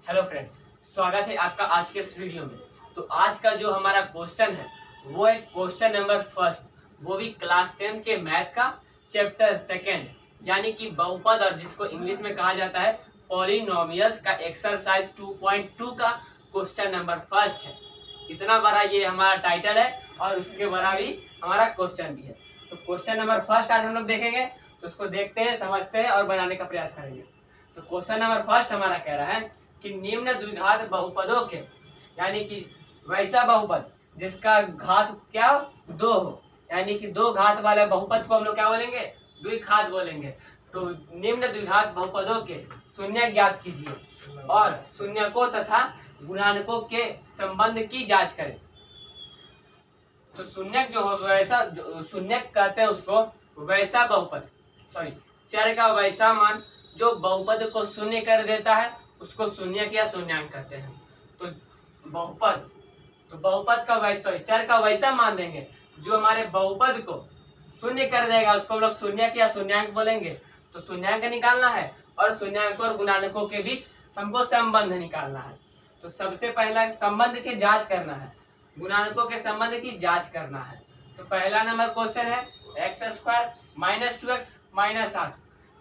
Hello friends, स्वागत है आपका आज के इस वीडियो में। तो आज का जो हमारा क्वेश्चन है वो है क्वेश्चन नंबर फर्स्ट, वो भी क्लास 10 के मैथ का चैप्टर सेकंड, यानी कि बहुपद और जिसको इंग्लिश में कहा जाता है पॉलिनोमियल्स का एक्सरसाइज 2.2 का क्वेश्चन नंबर फर्स्ट है। इतना बड़ा ये हमारा टाइटल है और उसके बड़ा भी हमारा क्वेश्चन भी है। तो क्वेश्चन नंबर फर्स्ट आज हम लोग देखेंगे, तो उसको देखते हैं, समझते हैं और बनाने का प्रयास करेंगे। तो क्वेश्चन नंबर फर्स्ट हमारा कह रहा है कि निम्न द्विघात बहुपदों के, यानी कि वैसा बहुपद जिसका घात क्या दो हो, यानी कि दो घात वाले बहुपद को हम लोग क्या बोलेंगे, द्विघात बोलेंगे। तो निम्न द्विघात बहुपदों के शून्य ज्ञात कीजिए और शून्यकों तथा गुणांकों के संबंध की जांच करें। तो शून्यक जो हो वैसा, शून्यक कहते हैं उसको वैसा बहुपद, सॉरी चर का वैसा मान जो बहुपद को शून्य कर देता है उसको शून्यक या शून्यांक कहते हैं। तो बहुपद का वैसा, चर का वैसा मान देंगे जो हमारे बहुपद को शून्य कर देगा, उसको हम लोग शून्यक या शून्यांक बोलेंगे। तो शून्यांक निकालना है और शून्यांक और गुणांकों के बीच हमको संबंध निकालना है। तो सबसे पहला संबंध की जांच करना है, गुणांकों के संबंध की जांच करना है। तो पहला नंबर क्वेश्चन है x² - 2x - 8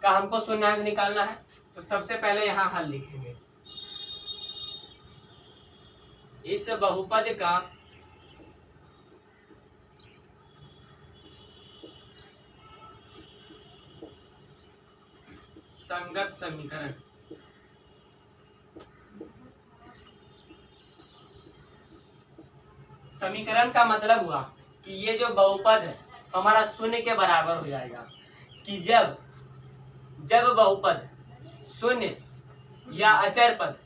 का हमको शून्यांक निकालना है। तो सबसे पहले यहाँ हल लिखेंगे। इस बहुपद का संगत समीकरण, समीकरण का मतलब हुआ कि ये जो बहुपद है हमारा शून्य के बराबर हो जाएगा कि जब बहुपद शून्य या अचर पद,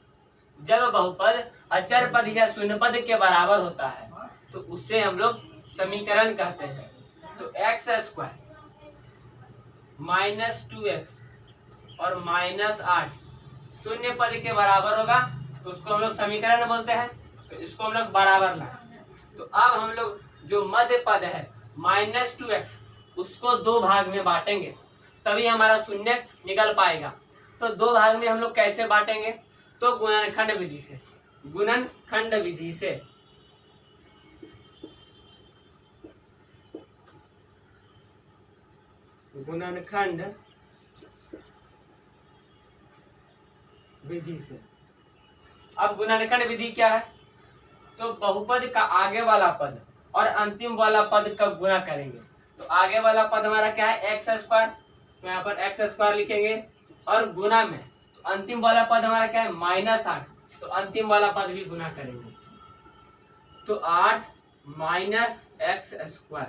जब बहुपद अचर पद या शून्य पद के बराबर होता है तो उसे हम लोग समीकरण कहते हैं। तो x² - 2x और -8 शून्य पद के बराबर होगा तो उसको हम लोग समीकरण बोलते हैं। तो इसको हम लोग बराबर लाए। तो अब हम लोग जो मध्य पद है -2x उसको दो भाग में बांटेंगे तभी हमारा शून्य निकल पाएगा। तो दो भाग में हम लोग कैसे बांटेंगे, तो गुणनखंड विधि से, गुणनखंड विधि से। गुणनखंड विधि से। अब गुणनखंड विधि क्या है, तो बहुपद का आगे वाला पद और अंतिम वाला पद का गुणा करेंगे। तो आगे वाला पद हमारा क्या है x², तो यहाँ पर x² लिखेंगे और गुणा में तो अंतिम वाला पद हमारा क्या है -8, तो अंतिम वाला पद भी गुणा करेंगे। तो 8 - x²,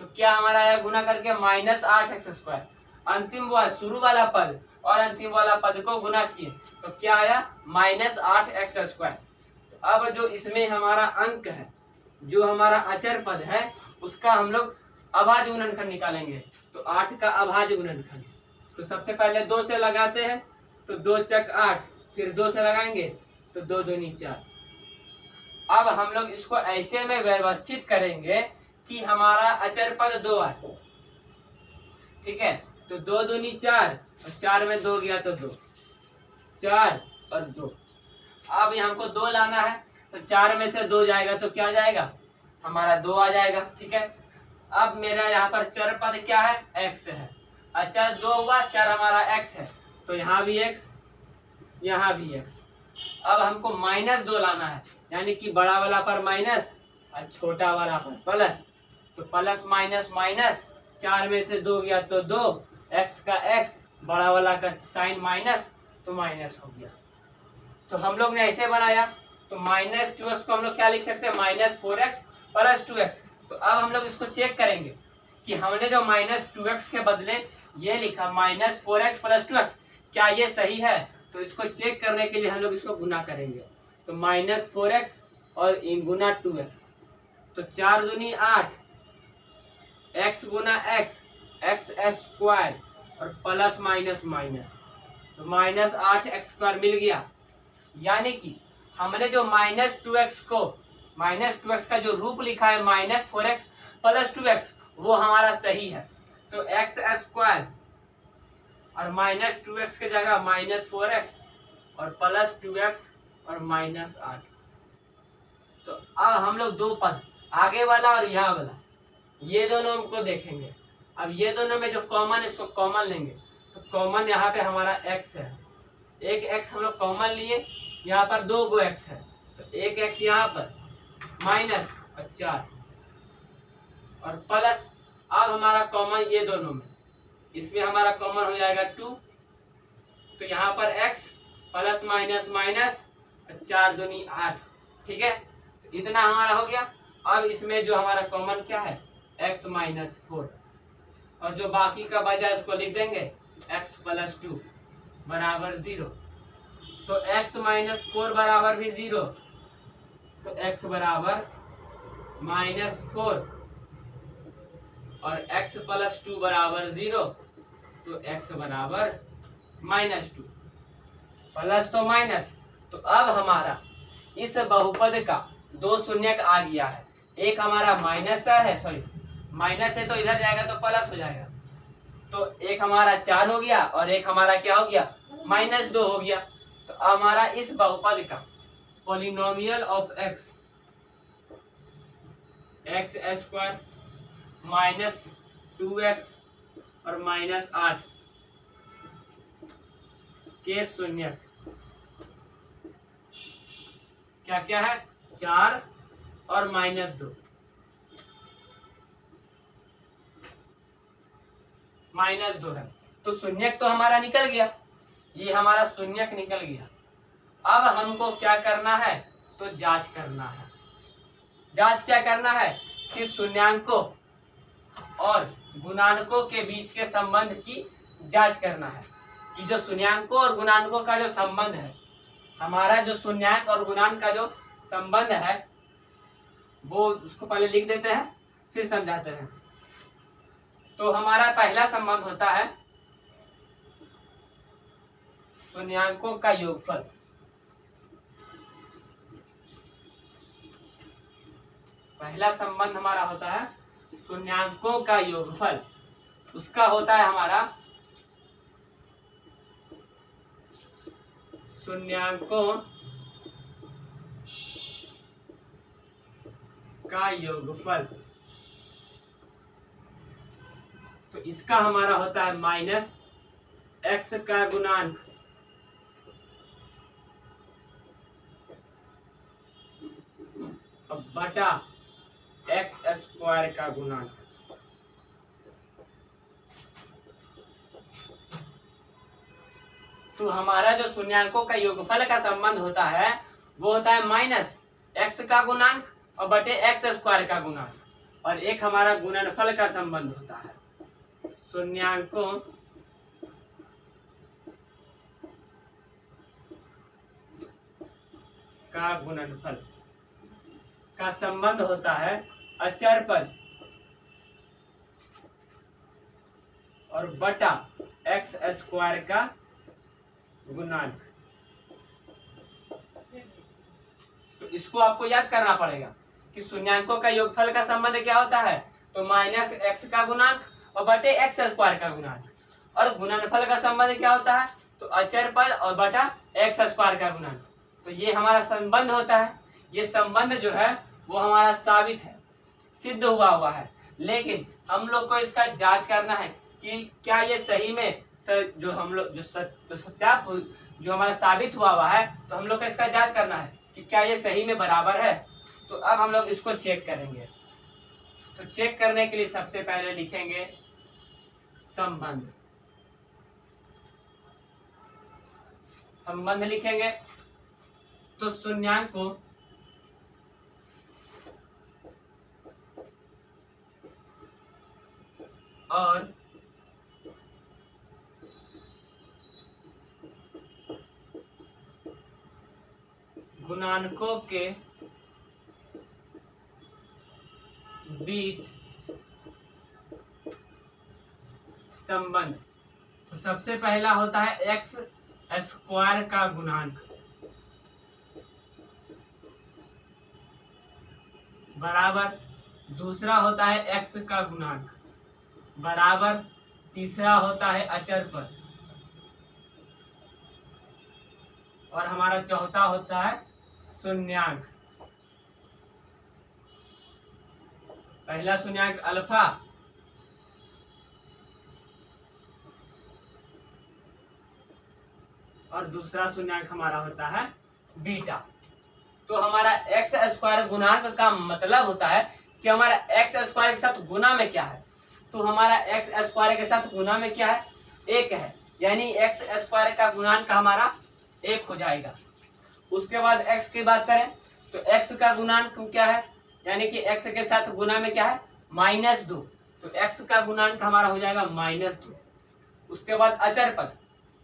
तो क्या हमारा आया गुणा करके -8x²। अंतिम वाला शुरू वाला पद और अंतिम वाला पद को गुणा किए तो क्या आया -8x²। तो अब जो इसमें हमारा अंक है, जो हमारा अचर पद है, उसका हम लोग अभाज्य गुणनखंड निकालेंगे। तो 8 का अभाज्य गुणनखंड, तो सबसे पहले 2 से लगाते हैं, तो 2 × 8, फिर 2 से लगाएंगे तो 2 × 2 = 4। अब हम लोग इसको ऐसे में व्यवस्थित करेंगे कि हमारा अचर पद 2 आए, ठीक है। तो 2 × 2 = 4 और 4 में 2 गया तो 2, 4 और 2। अब हमको 2 लाना है, तो 4 में से 2 जाएगा तो क्या जाएगा, हमारा 2 आ जाएगा, ठीक है। अब मेरा यहाँ पर चर पद क्या है, x है। अचर 2 हुआ, चर हमारा x है, तो यहाँ भी x, यहाँ भी x। अब हमको -2 लाना है, यानी कि बड़ा वाला पर माइनस और छोटा वाला पर प्लस। तो प्लस माइनस माइनस, 4 में से 2 गया तो 2, x का x, बड़ा वाला का साइन माइनस, तो माइनस हो गया। तो हम लोग ने ऐसे बनाया। तो -2x को हम लोग क्या लिख सकते हैं, -4x + 2x। तो अब हम लोग इसको चेक करेंगे कि हमने जो -2x के बदले ये लिखा -4x + 2x, क्या ये सही है। तो इसको चेक करने के लिए हम लोग इसको गुना करेंगे। तो -4x और इन गुना 2x, तो 4 दूनी 8, x गुना x, x² और प्लस माइनस माइनस, तो -8x² मिल गया। यानी कि हमने जो -2x को, -2x का जो रूप लिखा है -4x + 2x, वो हमारा सही है। तो x² और -2x की जगह -4x और +2x और -8। तो अब हम लोग दो पद, आगे वाला और यहाँ वाला, ये दोनों हमको देखेंगे। अब ये दोनों में जो कॉमन है इसको कॉमन लेंगे। तो कॉमन यहाँ पे हमारा x है, एक x हम लोग कॉमन लिए, यहाँ पर 2 गो x है, तो एक x यहाँ पर माइनस और 4 और प्लस। अब हमारा कॉमन ये दोनों में, इसमें हमारा कॉमन हो जाएगा 2, तो यहाँ पर x प्लस माइनस माइनस 4 दूनी 8। ठीक है, तो इतना हमारा हो गया। अब इसमें जो हमारा कॉमन क्या है x -4, और जो बाकी का बचा उसको लिख देंगे x + 2 बराबर 0। तो x -4 बराबर भी 0, तो x बराबर -4 और x + 2 बराबर 0, तो x बराबर -2। प्लस तो माइनस। तो अब हमारा इस बहुपद का 2 शून्यक आ गया है। एक हमारा माइनस है, सॉरी माइनस है तो इधर जाएगा तो प्लस हो जाएगा। तो एक हमारा 4 हो गया और एक हमारा क्या हो गया -2 हो गया। तो हमारा इस बहुपद का polynomial of x (x² - 2x और -8) के शून्यक क्या क्या है, 4 और -2। -2 है, तो शून्यक तो हमारा निकल गया, ये हमारा शून्यक निकल गया। अब हमको क्या करना है, तो जांच करना है। जांच क्या करना है कि शून्यांकों और गुणांकों के बीच के संबंध की जांच करना है, कि जो शून्यांकों और गुणांकों का जो संबंध है, हमारा जो शून्यांक और गुणांक का जो संबंध है वो उसको पहले लिख देते हैं फिर समझाते हैं। तो हमारा पहला संबंध होता है शून्यांकों का योगफल। पहला संबंध हमारा होता है शून्यांकों का योगफल, उसका होता है हमारा शून्यांकों का योगफल। तो इसका हमारा होता है -x का गुणांक बटा x² का गुणांक। तो हमारा जो शून्यांकों का योगफल का संबंध होता है वो होता है -x का गुणांक और बटे x² का गुणांक, और एक हमारा गुणनफल का संबंध होता है शून्यांकों का गुणनफल का संबंध होता है अचर पद और बटा x² का गुणांक। तो इसको आपको याद करना पड़ेगा कि शून्यांकों का योगफल का संबंध क्या होता है, तो -x का गुणांक और बटे x² का गुणांक, और गुणनफल का संबंध क्या होता है, तो अचर पद और बटा x² का गुणांक। तो ये हमारा संबंध होता है। ये संबंध जो है वो हमारा साबित है, सिद्ध हुआ है, लेकिन हम लोग को इसका जांच करना है कि क्या ये सही में जो हम लोग जो हमारा साबित हुआ है, तो हम लोग को इसका जांच करना है कि क्या ये सही में बराबर है। तो अब हम लोग इसको चेक करेंगे। तो चेक करने के लिए सबसे पहले लिखेंगे संबंध। संबंध लिखेंगे तो शून्यांकों और गुणांकों के बीच संबंध। तो सबसे पहला होता है x² का गुणांक बराबर, दूसरा होता है x का गुणांक बराबर, तीसरा होता है अचर पद, और हमारा चौथा होता है शून्यांक। पहला शून्यांक अल्फा और दूसरा शून्यांक हमारा होता है बीटा। तो हमारा एक्स स्क्वायर गुणांक का मतलब होता है कि हमारा एक्स स्क्वायर के साथ गुना में क्या है। तो हमारा एक्स स्क्वायर के साथ गुना में क्या है, एक है, यानी एक्स स्क्वायर का गुणांक हमारा एक हो जाएगा। उसके बाद एक्स की बात करें तो एक्स का गुणांक क्या है, यानी कि एक्स के साथ गुना में क्या है, -2। तो एक्स का गुणांक हमारा हो जाएगा -2। उसके बाद अचर पद,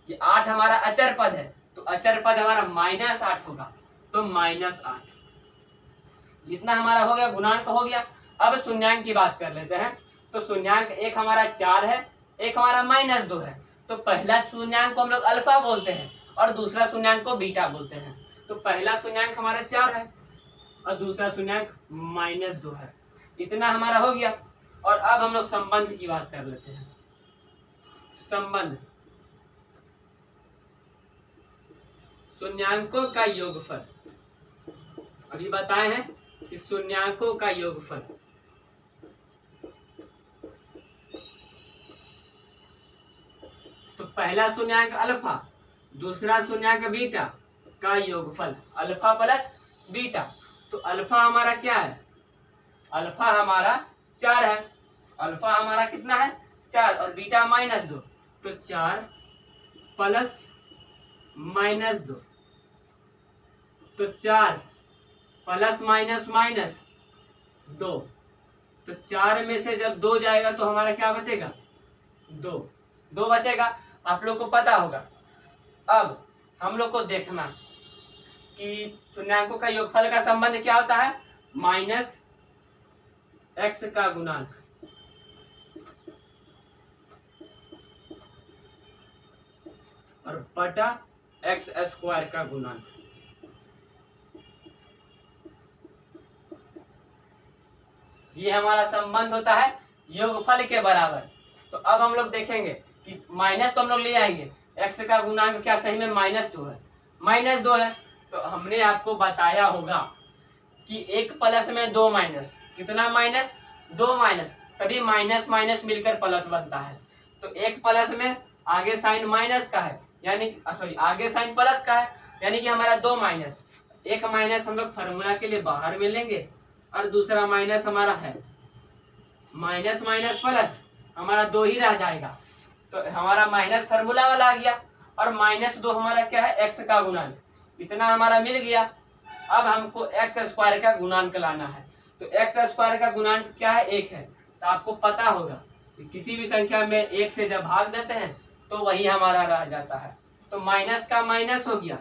ये 8 हमारा अचर पद है, तो अचर पद हमारा -8 होगा, तो -8। जितना हमारा हो गया गुणांक हो गया। अब शून्यांक की बात कर लेते हैं। तो शून्यांक एक हमारा 4 है, एक हमारा -2 है। तो पहला शून्यांक को हम लोग अल्फा बोलते हैं और दूसरा शून्यांक को बीटा बोलते हैं। तो पहला शून्यांक हमारा 4 है और दूसरा शून्यांक -2 है। इतना हमारा हो गया। और अब हम लोग संबंध की बात कर लेते हैं। संबंध, शून्यांकों का योगफल। अभी बताए हैं कि शून्यांकों का योगफल। तो पहला शून्यांक अल्फा, दूसरा शून्यांक बीटा का योगफल, अल्फा प्लस बीटा। तो अल्फा हमारा क्या है, अल्फा हमारा 4 है, अल्फा हमारा कितना है 4 और बीटा -2। तो 4 प्लस -2, तो 4 प्लस माइनस माइनस 2। तो 4 में से जब 2 जाएगा तो हमारा क्या बचेगा, 2 बचेगा। आप लोग को पता होगा। अब हम लोग को देखना कि शून्यांकों का योगफल का संबंध क्या होता है, -x का गुणांक और बटा x स्क्वायर का गुणांक। ये हमारा संबंध होता है योगफल के बराबर। तो अब हम लोग देखेंगे कि माइनस तो हम लोग ले आएंगे, x का गुणांक क्या सही में -2 है, -2 है। तो हमने आपको बताया होगा कि एक प्लस में 2 माइनस, कितना माइनस, 2 माइनस, तभी माइनस माइनस मिलकर प्लस बनता है। तो एक प्लस में आगे साइन माइनस का है, यानी सॉरी आगे साइन प्लस का है, यानी कि हमारा 2 माइनस, एक माइनस हम लोग फॉर्मूला के लिए बाहर में लेंगे और दूसरा माइनस हमारा है, माइनस माइनस प्लस हमारा 2 ही रह जाएगा। तो हमारा माइनस फार्मूला वाला आ गया और -2 हमारा क्या है, एक्स का गुणांक, इतना हमारा मिल गया। अब हमको एक्स स्क्वायर का गुणांक लाना है। तो एक्स स्क्वायर का गुणांक क्या है, 1 है। तो आपको पता होगा कि किसी भी संख्या में 1 से जब भाग देते हैं तो वही हमारा रह जाता है। तो माइनस का माइनस हो गया,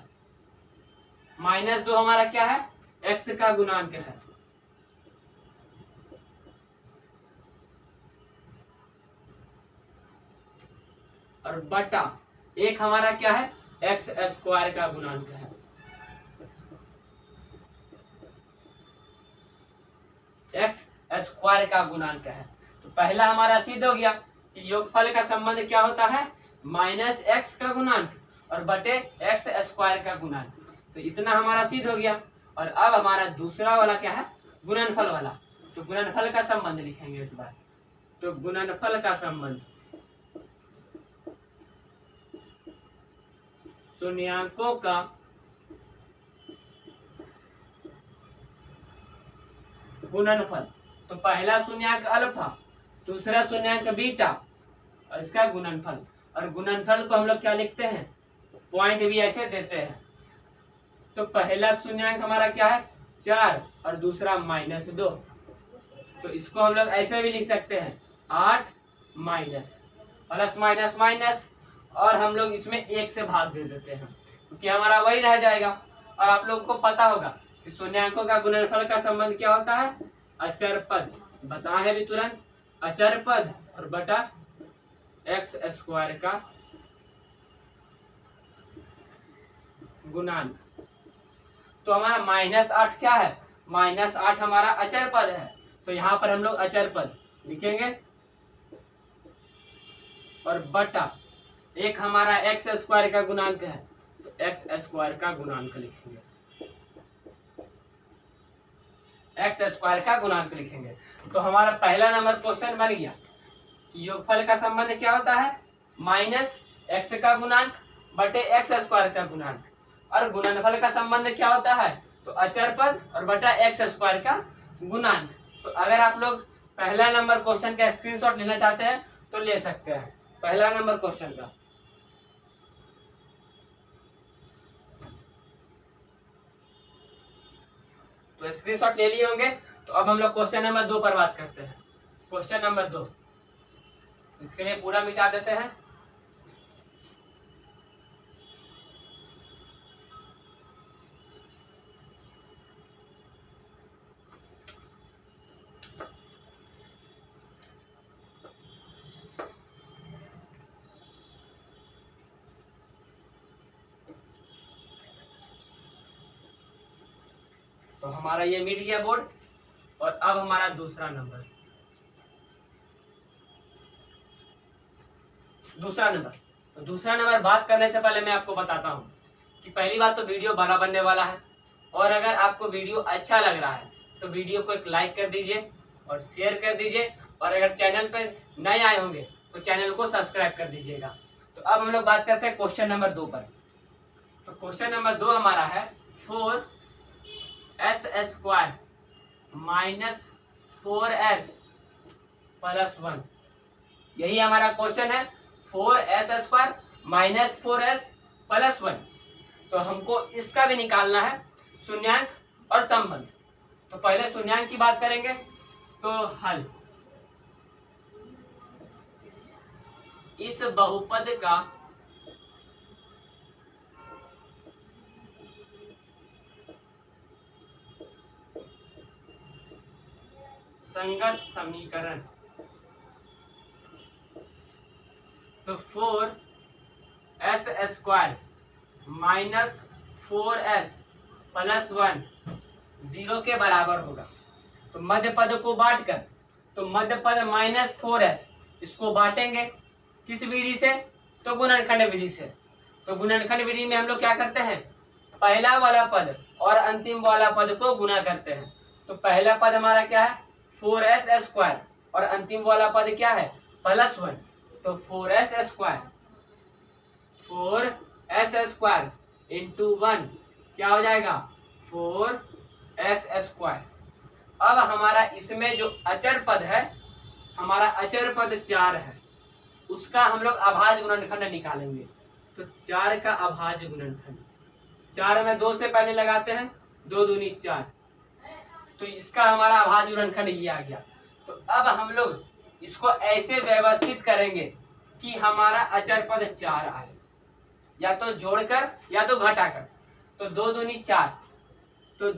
-2 हमारा क्या है, एक्स का गुणांक है। और बटा 1 हमारा क्या है, एक्स स्क्वायर का गुणांक है। एक्स स्क्वायर का गुणांक है। तो पहला हमारा सिद्ध हो गया कि योगफल का संबंध क्या होता है, -x का गुणांक और बटे एक्स स्क्वायर का गुणांक। तो इतना हमारा सिद्ध हो गया। और अब हमारा दूसरा वाला क्या है, गुणनफल वाला। तो गुणनफल का संबंध लिखेंगे इस बार। तो गुणनफल का संबंध, शून्यांकों का गुणनफल। तो पहला शून्यांक अल्फा, दूसरा शून्यांक बीटा और इसका गुणनफल। और गुणनफल को हम लोग क्या लिखते हैं, पॉइंट भी ऐसे देते हैं। तो पहला शून्यांक हमारा क्या है, 4 और दूसरा -2। तो इसको हम लोग ऐसे भी लिख सकते हैं, 8 माइनस प्लस माइनस माइनस, और हम लोग इसमें 1 से भाग दे देते हैं क्योंकि हमारा वही रह जाएगा। और आप लोग को पता होगा कि शून्यांकों का गुणनफल का संबंध क्या होता है, अचर पद, बताए हैं भी तुरंत, अचर पद और बटा एक्स स्क्वायर का गुणांक। तो हमारा -8 क्या है, -8 हमारा अचर पद है। तो यहाँ पर हम लोग अचर पद लिखेंगे और बटा 1 हमारा एक्स स्क्वायर का गुणांक है। तो एक्स स्क्वायर का गुणांक लिखेंगे, एक्स स्क्वायर का गुणांक लिखेंगे। तो हमारा पहला नंबर क्वेश्चन बन गया कि योगफल का संबंध क्या होता है, माइनस एक्स का गुणांक बटे एक्स स्क्वायर का गुणांक, और गुणनफल का संबंध क्या होता है, तो अचर पद और बटा एक्स स्क्वायर का गुणांक। तो अगर आप लोग पहला नंबर क्वेश्चन का स्क्रीनशॉट लेना चाहते हैं तो ले सकते हैं, पहला नंबर क्वेश्चन का। तो स्क्रीनशॉट ले लिए होंगे। तो अब हम लोग क्वेश्चन नंबर 2 पर बात करते हैं। क्वेश्चन नंबर 2, इसके लिए पूरा मिटा देते हैं। तो हमारा ये मिट गया बोर्ड। और अब हमारा दूसरा नंबर, तो दूसरा नंबर बात करने से पहले मैं आपको बताता हूँ कि पहली बात तो वीडियो बड़ा बनने वाला है, और अगर आपको वीडियो अच्छा लग रहा है तो वीडियो को एक लाइक कर दीजिए और शेयर कर दीजिए, और अगर चैनल पर नए आए होंगे तो चैनल को सब्सक्राइब कर दीजिएगा। तो अब हम लोग बात करते हैं क्वेश्चन नंबर 2 पर। तो क्वेश्चन नंबर 2 हमारा है 4s square minus 4s plus 1, यही हमारा क्वेश्चन है, 4s square minus 4s plus 1। तो हमको इसका भी निकालना है शून्यांक और संबंध। तो पहले शून्यांक की बात करेंगे। तो हल, इस बहुपद का संगत समीकरण। तो 4s square minus 4s plus 1 0 के बराबर होगा। तो मध्य पद को बांटकर, तो मध्य पद माइनस 4s इसको बांटेंगे किस विधि से, तो गुणनखंड विधि से। तो गुणनखंड विधि में हम लोग क्या करते हैं, पहला वाला पद और अंतिम वाला पद को गुना करते हैं। तो पहला पद हमारा क्या है, 4s स्क्वायर, और अंतिम वाला पद क्या है, प्लस 1। तो 4s स्क्वायर इंटू 1 क्या हो जाएगा, 4s स्क्वायर। अब हमारा इसमें जो अचर पद है, हमारा अचर पद 4 है, उसका हम लोग अभाज्य गुणनखंड निकालेंगे। तो 4 का अभाज्य गुणनखंड, 4 में 2 से पहले लगाते हैं, 2 दूनी 4, तो इसका हमारा अभाज्य गुणनखंड ये आ गया। तो अब हम लोग इसको ऐसे व्यवस्थित करेंगे कि हमारा अचर पद 4 आए, या तो जोड़कर या तो घटाकर। तो 2 दूनी 4, तो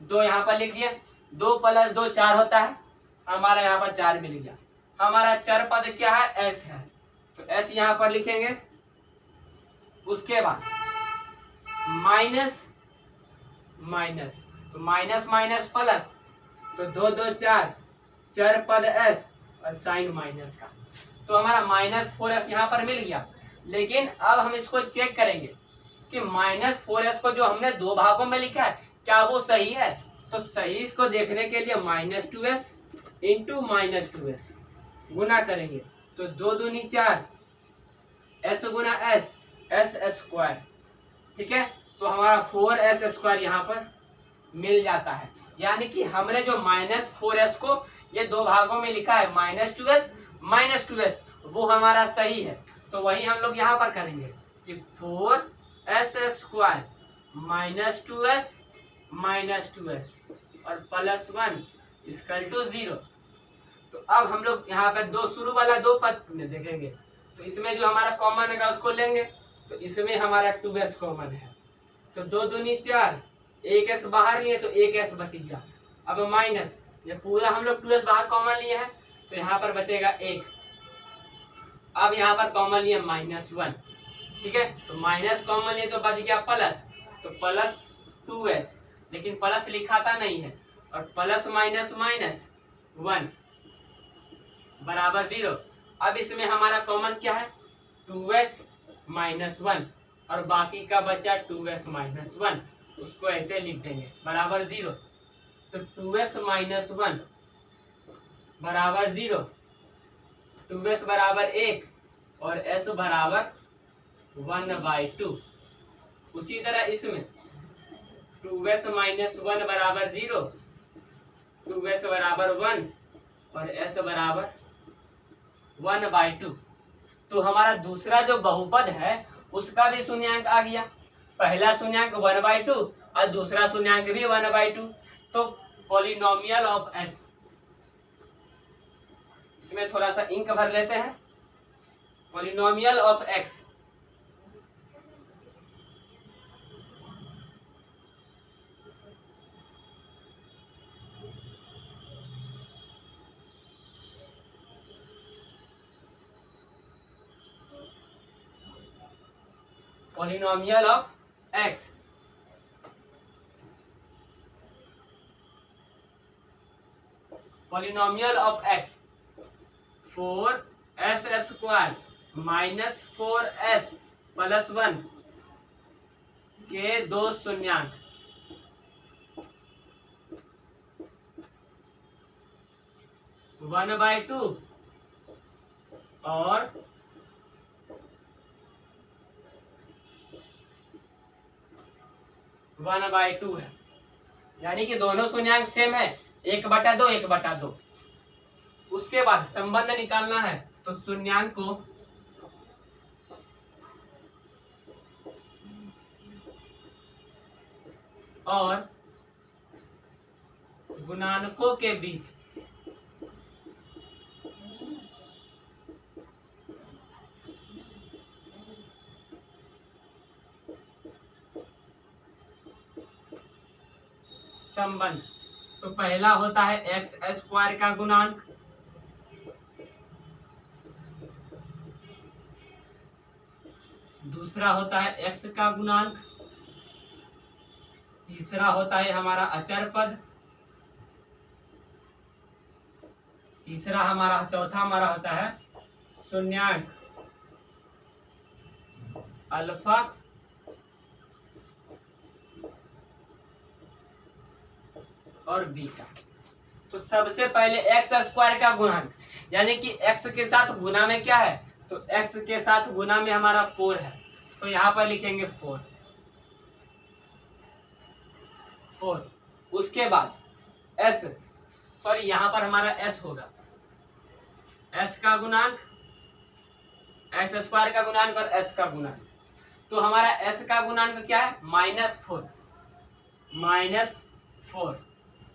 2 यहाँ पर लिख दिए, 2 प्लस 2 4 होता है, हमारा यहाँ पर 4 मिल गया। हमारा चर पद क्या है, s है, तो s यहाँ पर लिखेंगे। उसके बाद माइनस माइनस, तो माइनस माइनस प्लस, तो 2 2 4, चर पद s और साइन माइनस का। तो हमारा माइनस 4s यहाँ पर मिल गया। लेकिन अब हम इसको चेक करेंगे कि माइनस 4s को जो हमने 2 भागों में लिखा है क्या वो सही है। तो सही इसको देखने के लिए minus 2s into minus 2s गुना करेंगे। तो 2 दूनी 4, s गुना s स्क्वायर, ठीक है। तो हमारा 4s स्क्वायर यहाँ पर मिल जाता है। यानी कि हमने जो माइनस 4s को ये 2 भागों में लिखा है, माइनस 2s, वो हमारा सही है। तो वही हम लोग यहाँ पर करेंगे कि 4s स्क्वायर माइनस 2s और प्लस 1 इक्वल टू 0। तो अब हम लोग यहाँ पर शुरू वाला 2 पद में देखेंगे। तो इसमें जो हमारा कॉमन है उसको लेंगे। तो इसमें हमारा 2s कॉमन है, तो 2 दूनी 4, 1s बाहर लिए तो 1s बच गया। अब माइनस, ये पूरा हम लोग 2s बाहर कॉमन लिए हैं, तो यहाँ पर बचेगा 1। अब यहाँ पर कॉमन लिए माइनस 1, ठीक है। तो माइनस कॉमन लिए तो बच गया प्लस, तो प्लस 2s, लेकिन प्लस लिखाता नहीं है, और प्लस माइनस माइनस 1 बराबर 0। अब इसमें हमारा कॉमन क्या है, 2s माइनस 1, और बाकी का बचा 2s माइनस 1, उसको ऐसे लिख देंगे बराबर 0। तो 2s माइनस 1 बराबर 0, 2s बराबर 1 और s बराबर 1/2। उसी तरह इसमें 2s माइनस 1 बराबर 0, 2s बराबर 1 और s बराबर 1/2। तो हमारा दूसरा जो बहुपद है उसका भी शून्यांक आ गया। पहला शून्यांक 1/2 और दूसरा शून्यांक भी 1/2। तो पॉलिनोमियल ऑफ s, इसमें थोड़ा सा इंक भर लेते हैं। Polynomial of x polynomial of x polynomial of x 4s square minus 4s plus 1 के दो शून्यांक 1/2 और 1/2 है, यानी कि दोनों शून्यांक सेम है, 1/2 1/2। उसके बाद संबंध निकालना है, तो शून्यांक को और गुणांकों के बीच संबंध। तो पहला होता है एक्स स्क्वायर का गुणांक, दूसरा होता है एक्स का गुणांक, तीसरा होता है हमारा अचर पद, चौथा हमारा होता है शून्यांक अल्फा और बीटा। तो सबसे पहले एक्स स्क्वायर का गुणांक, यानी कि एक्स के साथ गुना में क्या है, तो एक्स के साथ गुना में हमारा 4 है, तो यहाँ पर लिखेंगे 4। उसके बाद एस, सॉरी यहाँ पर हमारा एस होगा, एस का गुणांक, एक्स स्क्वायर का गुणांक और एस का गुणांक। तो हमारा एस का गुणांक क्या है, -4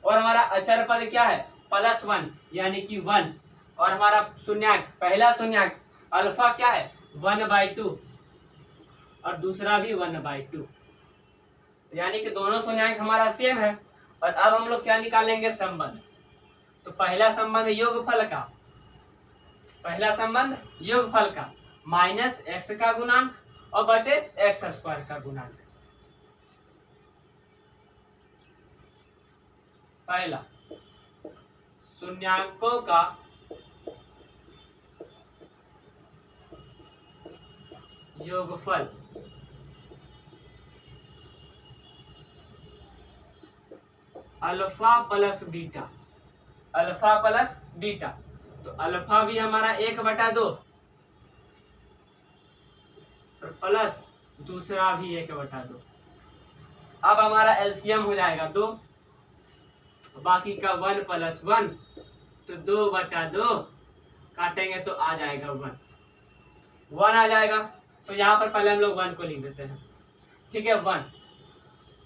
और हमारा अचर पद क्या है, +1 यानी कि 1 और हमारा शून्यांक, पहला शून्यांक अल्फा क्या है 1/2 और दूसरा भी 1/2, यानी कि दोनों शून्यांक हमारा सेम है। और अब हम लोग क्या निकालेंगे, संबंध। तो पहला संबंध योगफल का, -x का गुणांक और बटे एक्स स्क्वायर का गुणांक। पहला शून्यांकों का योगफल अल्फा प्लस बीटा। तो अल्फा भी हमारा 1/2 और प्लस दूसरा भी 1/2। अब हमारा एलसीएम हो जाएगा 2, बाकी का 1 + 1 तो 2/2, काटेंगे तो आ जाएगा 1 आ जाएगा। तो यहाँ पर पहले हम लोग 1 को लिख देते हैं, ठीक है 1।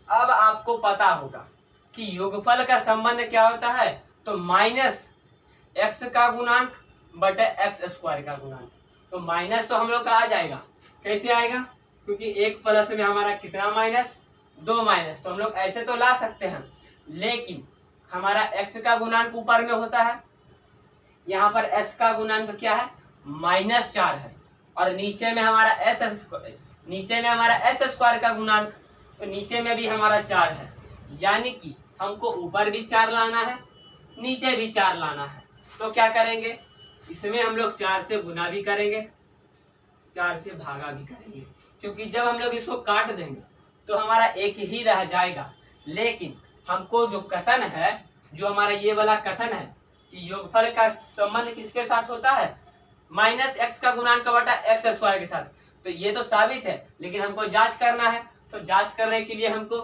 अब आपको पता होगा कि योगफल का संबंध क्या होता है, तो -x का गुणांक बटे एक्स स्क्वायर का गुणांक। तो माइनस तो हम लोग का आ जाएगा, कैसे आएगा, क्योंकि 1 प्लस में हमारा कितना माइनस, 2 माइनस, तो हम लोग ऐसे तो ला सकते हैं, लेकिन हमारा x का गुणांक ऊपर में होता है, यहाँ पर s का गुणांक क्या है -4 है और नीचे में हमारा s स्क्वायर का गुणांक, तो नीचे में भी हमारा 4 है, यानी कि हमको ऊपर भी 4 लाना है, नीचे भी 4 लाना है। तो क्या करेंगे, इसमें हम लोग 4 से गुना भी करेंगे, 4 से भागा भी करेंगे, क्योंकि जब हम लोग इसको काट देंगे तो हमारा एक ही रह जाएगा। लेकिन हमको जो कथन है, जो हमारा ये वाला कथन है कि योगफल का संबंध किसके साथ होता है, माइनस एक्स का गुणांक बटा एक्स स्क्वायर के साथ, तो ये तो साबित है, लेकिन हमको जांच करना है। तो जांच करने के लिए हमको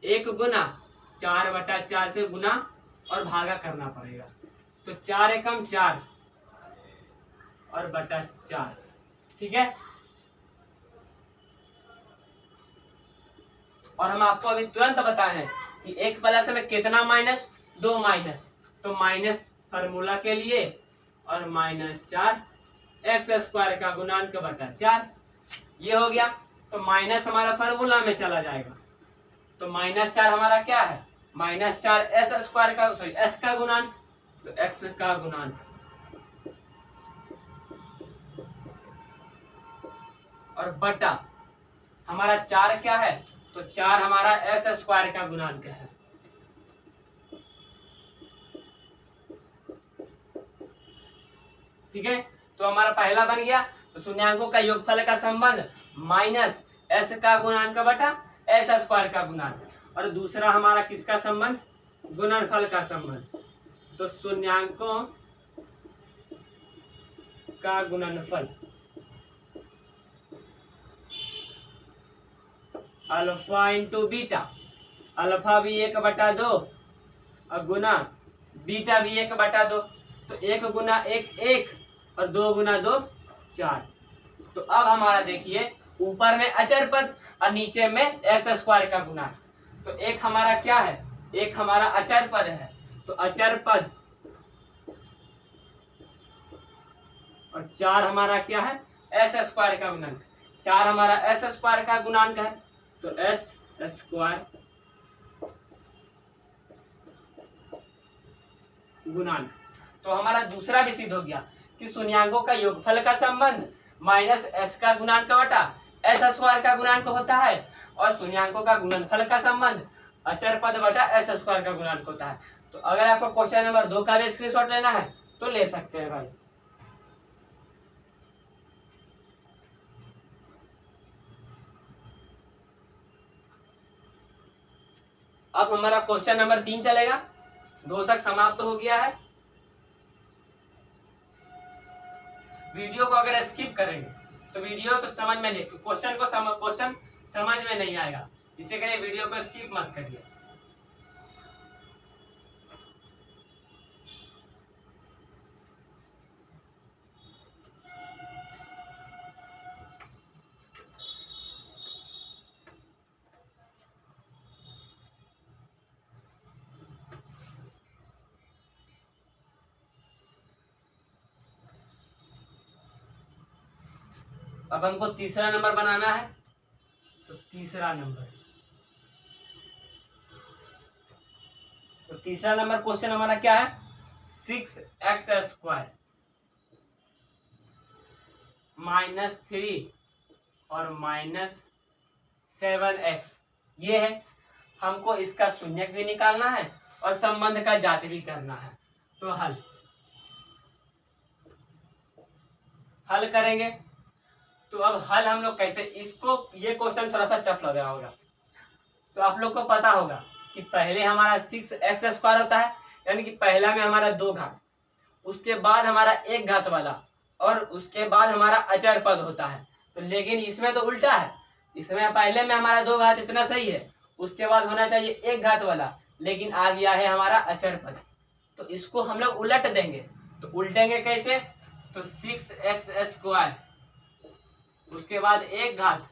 1 गुना 4/4 से गुना और भागा करना पड़ेगा। तो 4 एकम 4 और बटा 4, ठीक है। और हम आपको अभी तुरंत बताए हैं कि 1 प्लस में कितना माइनस, 2 माइनस, तो माइनस फार्मूला के लिए और -4 एक्स स्क्वायर का गुणांक बटा 4, ये हो गया। तो माइनस हमारा फार्मूला में चला जाएगा, तो -4 हमारा क्या है, -4 एस स्क्वायर का, सॉरी एस का गुणांक, तो एक्स का गुणांक और बटा हमारा 4 क्या है, तो 4 हमारा एस स्क्वायर का गुणांक है। ठीक है, तो हमारा पहला बन गया। तो शून्यांकों का योगफल का संबंध माइनस एस का गुणांक बटा एस स्क्वायर का गुणांक, और दूसरा हमारा किसका संबंध, गुणनफल का संबंध। तो शून्यांकों का गुणनफल अल्फा इंटू बीटा, अल्फा भी 1/2 और गुना बीटा भी 1/2, तो 1 गुना 1 1 और 2 गुना 2 4। तो अब हमारा देखिए ऊपर में अचर पद और नीचे में एक्स स्क्वायर का गुणा, तो एक हमारा क्या है, एक हमारा अचर पद है, तो अचर पद और 4 हमारा क्या है, एस स्क्वायर का गुणांक। 4 हमारा एस स्क्वायर का गुणांक है, तो एस स्क्वायर गुणांक। तो हमारा दूसरा भी सिद्ध हो गया कि शून्यांकों का योगफल का संबंध माइनस एस का गुणांक बटा एस स्क्वायर का गुणांक होता है, और शून्यांकों का गुणनफल का संबंध अचर पद बटा एस स्क्वायर का गुणांक होता है। तो अगर आपको क्वेश्चन नंबर 2 का भी स्क्रीनशॉट लेना है तो ले सकते हैं भाई। अब हमारा क्वेश्चन नंबर 3 चलेगा, 2 तक समाप्त हो गया है। वीडियो को अगर स्किप करेंगे तो वीडियो तो समझ में नहीं, क्वेश्चन समझ में नहीं आएगा, इसी के लिए वीडियो को स्किप मत करिए। अब हमको तीसरा नंबर बनाना है, तो तीसरा नंबर क्वेश्चन हमारा क्या है, 6x² -3 और -7x, ये है। हमको इसका शून्यक भी निकालना है और संबंध का जांच भी करना है। तो हल करेंगे। तो अब हल हम लोग कैसे, इसको, ये क्वेश्चन थोड़ा सा टफ लग रहा होगा, तो आप लोग को पता होगा कि पहले हमारा 6x² होता है, यानी कि पहला में हमारा 2 घात, उसके बाद हमारा 1 घात वाला, और उसके बाद हमारा अचर पद होता है। तो लेकिन इसमें तो उल्टा है, इसमें पहले में हमारा 2 घात, इतना सही है, उसके बाद होना चाहिए 1 घात वाला, लेकिन आ गया है हमारा अचर पद। तो इसको हम लोग उलट देंगे। तो उल्टेंगे कैसे, तो 6x², उसके बाद 1 घात,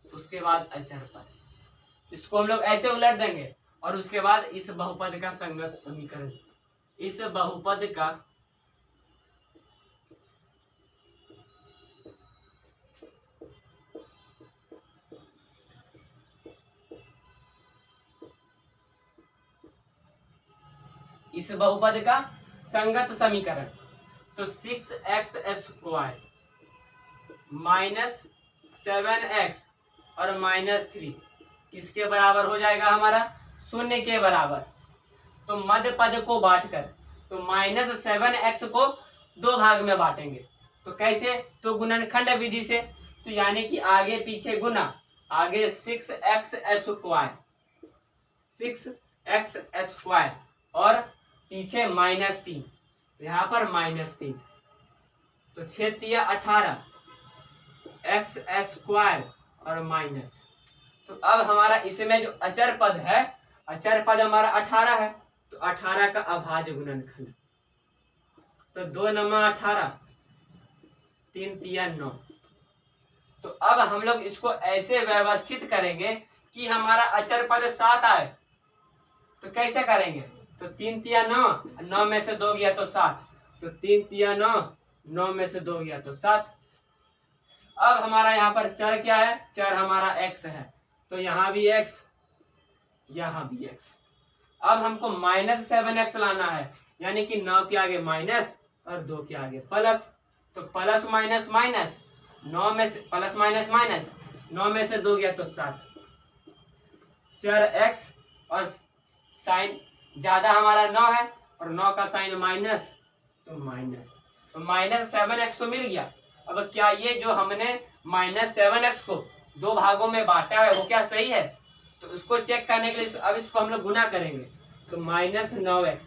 उसके बाद अचर पद, इसको हम लोग ऐसे उलट देंगे। और उसके बाद इस बहुपद का संगत समीकरण, इस बहुपद का संगत समीकरण, तो 6x² -7x और -3 किसके बराबर हो जाएगा, हमारा 0 के बराबर। तो मध्य पद को बांटकर, तो -7x को 2 भाग में बांटेंगे। तो कैसे, तो गुणनखंड विधि से। तो यानी कि आगे पीछे गुना, आगे 6x² 6x² और पीछे -3, तो यहाँ पर -3, तो 6 तिया 18 x² और माइनस। तो अब हमारा इसमें जो अचर पद है, अचर पद हमारा 18 है, तो 18 का अभाज्य गुणनखंड, तो 2 नमा 18, 3 तिया 9। तो अब हम लोग इसको ऐसे व्यवस्थित करेंगे कि हमारा अचर पद 7 आए। तो कैसे करेंगे? तो 3 तिया 9, 9 में से 2 गया तो 7, तो 3 तिया 9, 9 में से 2 गया तो 7। अब हमारा यहाँ पर चर क्या है? चर हमारा x है, तो यहाँ भी x, यहाँ भी x। अब हमको -7x लाना है, यानी कि 9 के आगे माइनस और 2 के आगे प्लस, तो प्लस माइनस माइनस, 9 में से प्लस माइनस माइनस, 9 में से 2 गया तो 7। चर x और साइन ज्यादा हमारा 9 है और 9 का साइन माइनस, तो माइनस, तो -7x तो मिल गया। अब क्या ये जो हमने -7x को 2 भागों में बांटा है वो क्या सही है? तो उसको चेक करने के लिए अब इसको हम लोग गुना करेंगे, तो -9x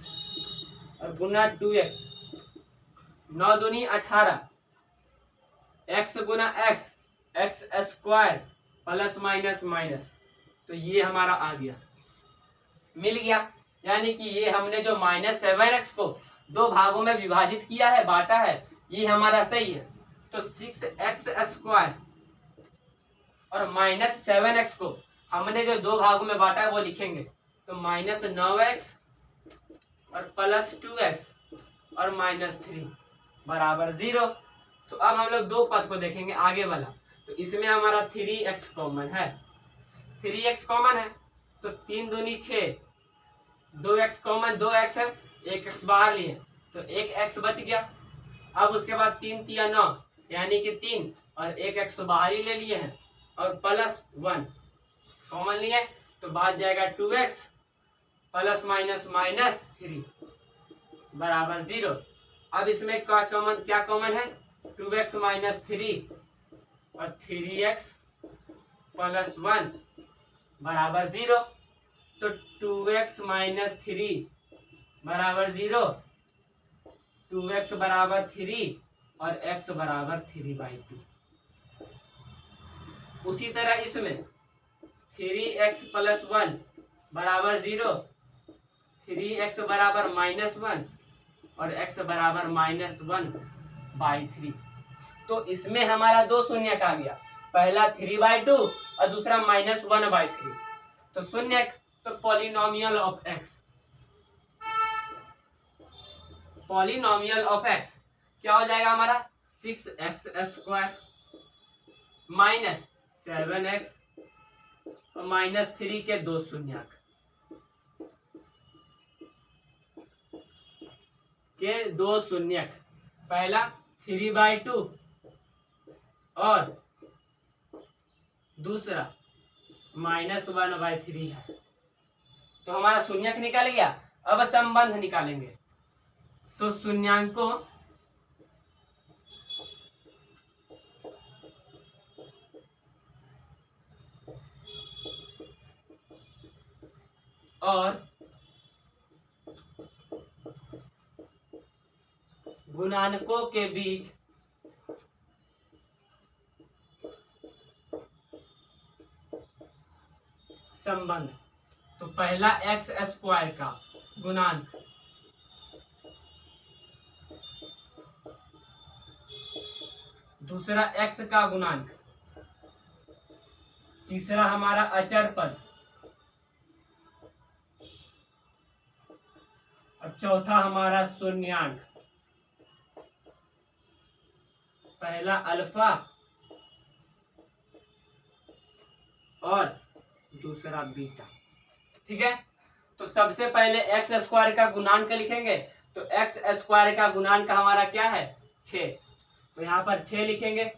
और गुना 2x, 9 दूनी 18, x गुना x² प्लस माइनस माइनस, तो ये हमारा आ गया, मिल गया। यानी कि ये हमने जो -7x को 2 भागों में विभाजित किया है, बांटा है, ये हमारा सही है। तो 6x² और -7x को हमने जो 2 भागों में बांटा है वो लिखेंगे, तो -9x और प्लस 2x और -3 बराबर 0। तो अब हम लोग 2 पद को देखेंगे आगे वाला, तो इसमें हमारा 3x कॉमन है, 3x कॉमन है, तो 3 दूनी 6, 2x कॉमन, 2x है, 1x बाहर लिए, तो 1x बच गया। अब उसके बाद 3 तिया 9, यानी कि 3 और 1x तो बाहर ही ले लिए हैं, और प्लस 1 कॉमन लिए, तो बाद जाएगा 2x प्लस माइनस माइनस 3 बराबर 0। अब इसमें क्या कॉमन है? 2x माइनस 3 और 3x प्लस 1 बराबर 0। तो 2x माइनस 3 बराबर 0, 2x बराबर 3 और x बराबर 3/2। उसी तरह इसमें 3x प्लस 1 बराबर 0, 3x बराबर -1 और x बराबर -1/3। तो इसमें हमारा 2 शून्यक आ गया, पहला 3/2 और दूसरा -1/3। तो शून्यक, तो polynomial of x, polynomial of x क्या हो जाएगा हमारा? 6x² -7x और -3 के 2 शून्यक के 2 शून्यक, पहला 3/2 और दूसरा -1/3 है। तो हमारा शून्यक निकल गया। अब संबंध निकालेंगे, तो शून्यांकों और गुणानकों के बीच संबंध। तो पहला x² का गुणांक, दूसरा x का गुणांक, तीसरा हमारा अचर पद और चौथा हमारा शून्यांक। पहला अल्फा और दूसरा बीटा। ठीक है, तो सबसे पहले x² का गुणांक लिखेंगे। तो x² का गुणांक हमारा क्या है? 6, तो यहाँ पर 6 लिखेंगे।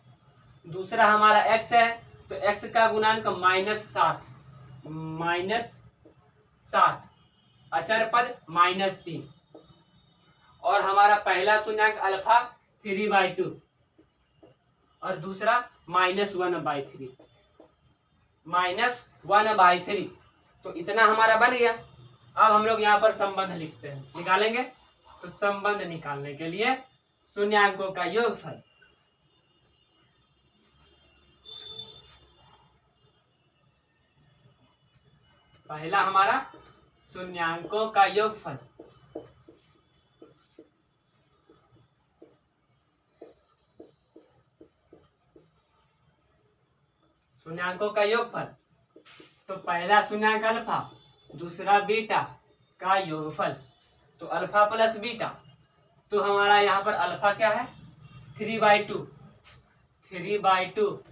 दूसरा हमारा x है, तो x का गुणांक -7 अचर पद -3 और हमारा पहला शून्यंक अल्फा 3/2 और दूसरा -1/3, -1/3। तो इतना हमारा बन गया। अब हम लोग यहाँ पर संबंध लिखते हैं, निकालेंगे। तो संबंध निकालने के लिए शून्यांकों का योगफल, पहला हमारा शून्यांकों का योगफल, शून्यांकों का योगफल। तो पहला शून्यांक अल्फा, दूसरा बीटा का योगफल। तो अल्फा प्लस बीटा, तो हमारा यहाँ पर अल्फा क्या है 3/2, 3/2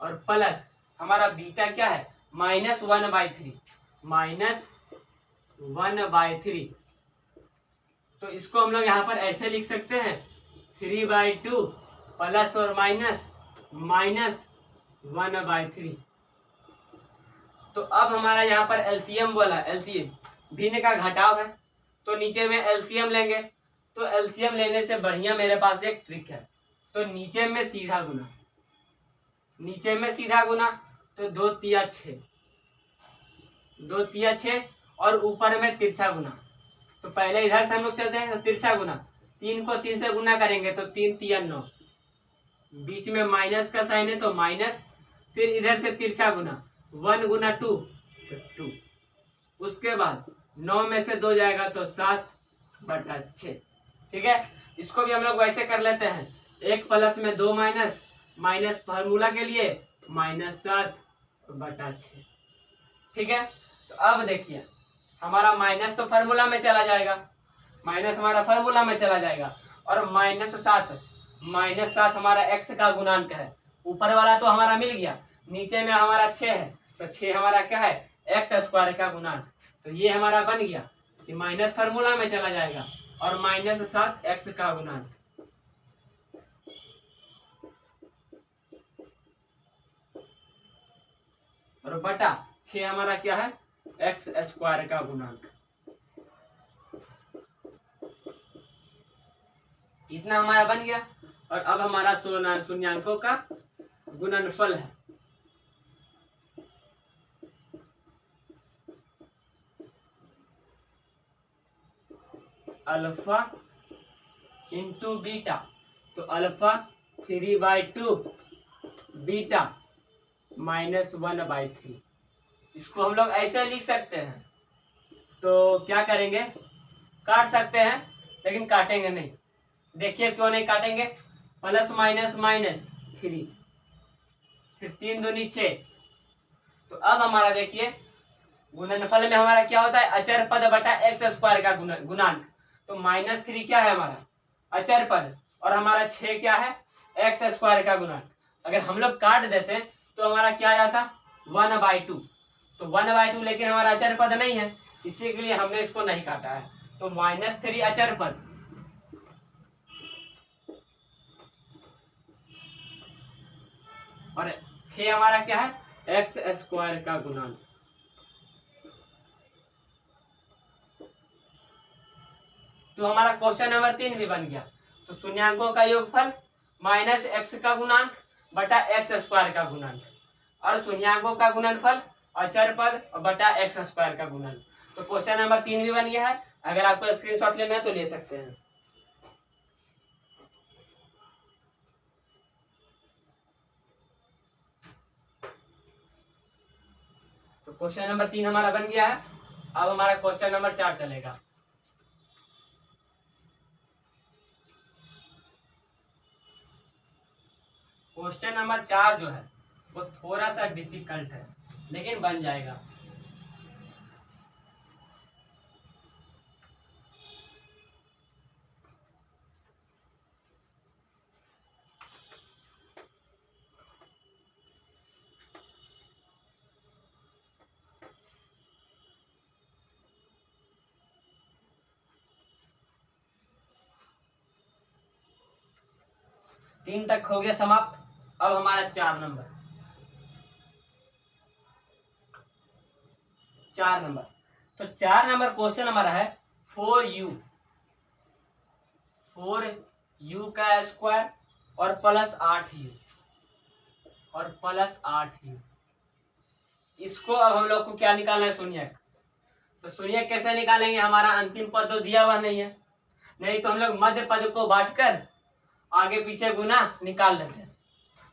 और प्लस हमारा बीटा क्या है -1/3, -1/3। तो इसको हम लोग यहाँ पर ऐसे लिख सकते हैं 3/2 प्लस और माइनस -1/3। तो अब हमारा यहाँ पर एलसीएम बोला, एलसीएम भिन्न का घटाव है, तो नीचे में एलसीएम लेंगे। तो एलसीएम लेने से बढ़िया मेरे पास एक ट्रिक है, तो नीचे में सीधा गुना, नीचे में सीधा गुना, तो 2 तिया 6, 2 तिया 6 और ऊपर में तिरछा गुना। तो पहले इधर से हम लोग चलते हैं, तो तिरछा गुना, 3 को 3 से गुना करेंगे तो 3 तिया 9, बीच में माइनस का साइन है तो माइनस, फिर इधर से तिरछा गुना 1 गुना 2 तो 2, उसके बाद 9 में से 2 जाएगा तो 7/6। ठीक है, इसको भी हम लोग वैसे कर लेते हैं, 1 प्लस में 2 माइनस, माइनस फार्मूला के लिए -7/6। ठीक है, तो अब देखिए हमारा माइनस तो फार्मूला में चला जाएगा, माइनस हमारा फार्मूला में चला जाएगा, और -7 हमारा x का गुणांक है। ऊपर वाला तो हमारा मिल गया, नीचे में हमारा 6 है, तो 6 हमारा क्या है x² का गुणांक। तो ये हमारा बन गया कि माइनस फार्मूला में चला जाएगा और -7 x का गुणांक, और बटा 6 हमारा क्या है x² का गुणांक। इतना हमारा बन गया। और अब हमारा शून्यांकों का गुणनफल है, अल्फा इंटू बीटा। तो अल्फा 3/2 बीटा -1/3। इसको हम लोग ऐसे लिख सकते हैं। तो क्या करेंगे, काट सकते हैं लेकिन काटेंगे नहीं। देखिए क्यों नहीं काटेंगे, प्लस माइनस -3, फिर 3 दूनी 6। तो अब हमारा देखिए गुणनफल में हमारा क्या होता है अचर पद बटा x² का गुणांक। तो -3 क्या है हमारा अचर पद, और हमारा 6 क्या है x² का गुणांक। अगर हम लोग काट देते तो हमारा क्या आ जाता 1/2। तो 1/2 लेकिन हमारा अचर पद नहीं है, इसी के लिए हमने इसको नहीं काटा है। तो -3 अचर पद और 6 हमारा क्या है x² का गुणांक। तो हमारा क्वेश्चन नंबर 3 भी बन गया। तो शून्यांकों का योगफल -x का गुणांक बटा x² का गुणांक, और शून्यांकों का गुणनफल अचर पद बटा x² का गुणांक। तो क्वेश्चन नंबर 3 भी बन गया है। अगर आपको स्क्रीनशॉट लेना है तो ले सकते हैं। तो क्वेश्चन नंबर 3 हमारा बन गया है। अब हमारा क्वेश्चन नंबर 4 चलेगा। क्वेश्चन नंबर 4 जो है वो थोड़ा सा डिफिकल्ट है, लेकिन बन जाएगा। तीन तक हो गया समाप्त। अब हमारा 4 नंबर, 4 नंबर। तो 4 नंबर क्वेश्चन हमारा है 4u का स्क्वायर और प्लस 8u और प्लस 8u। इसको अब हम लोग को क्या निकालना है, शून्यक। तो शून्यक कैसे निकालेंगे, हमारा अंतिम पद तो दिया हुआ नहीं है, नहीं तो हम लोग मध्य पद को बांटकर आगे पीछे गुना निकाल लेते हैं।